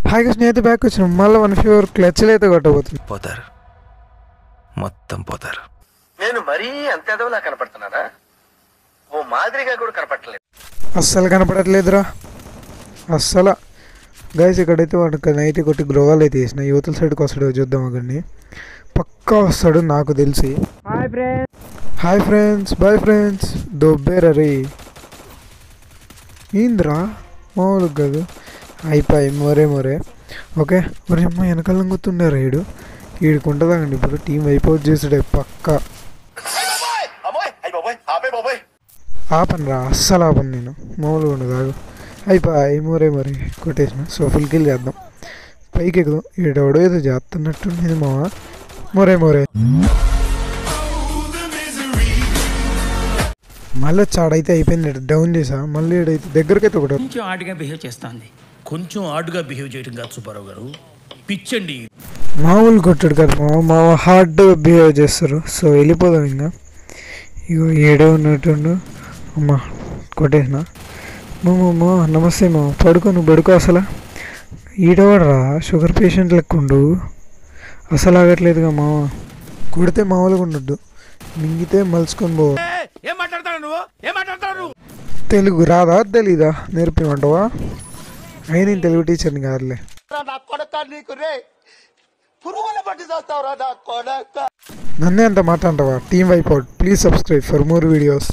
Hi స్నేహితులు back వచ్చిన మళ్ళీ 1 క్లచ్లు అయితే కొట్టబోతుంది. పోతారు, మొత్తం పోతారు. నేను మరీ అంత ఎదవలా కనపడుతున్నానా? ఓ మాదిరిగా కూడా కనపడలేదు. అస్సలు కనపడట్లేదురా అస్సలు. గైస్ ఇక్కడైతే వాడికి నైట్ కొట్టి గ్రోవాల్ అయితే వేసిన యువతల సైడ్కి వస్తాడు, చూద్దాం అక్కడిని. పక్కా వస్తాడు నాకు తెలిసి. Hi friends, boy friends. దొబ్బేరా రే ఏంద్రా మామూలుగా కాదు. అయిపోయి మొరే ఓకే. మరి అమ్మ వెనకాల గుర్తుండారు ఈడుకుంటుందండి. ఇప్పుడు టీం అయిపోట్ చేసాడే పక్కా. ఆపను రా అస్సలు ఆపను నేను, మామూలుగా ఉండదు. కాదు అయిపోయి మొరే కొట్టేసిన. సో ఫుల్ కిల్ చేద్దాం, పైకి ఎక్కుదాం. ఈడెవడో ఏదో చేస్తున్నట్టుండేది మామ. మొరే మళ్ళీ చాడైతే అయిపోయింది, డౌన్ చేసా. మళ్ళీ ఈడైతే దగ్గరకైతే ఒకటి కొంచెం ఆడుగా బిహేవ్ చేస్తుంది. కొంచెం ఆడుగా బిహేవ్ చేయడం కాదు సుబ్బారావు గారు, పిచ్చండి. మామూలు కొట్టాడు కదా మా హార్డ్ బిహేవ్ చేస్తారు. సో వెళ్ళిపోదాం ఇంకా. ఇగో ఏడే ఉన్నట్టుండు. అమ్మా కొట్టేసిన. మామ నమస్తే మామ. నువ్వు పడుకో. అసలు ఈడవాడరా షుగర్ పేషెంట్ లెక్కుండు, అసలు ఆగట్లేదుగా మామ. కొడితే మామూలుగా ఉండొద్దు, మింగితే మలుచుకొని పో. తెలుగు రాదా తెలీదా నేర్పిమంటావా? అయినా నేను తెలుగు టీచర్ని కాదులే. నన్నే అంత మాట అంటావా? Team wipe out. Please subscribe for more videos.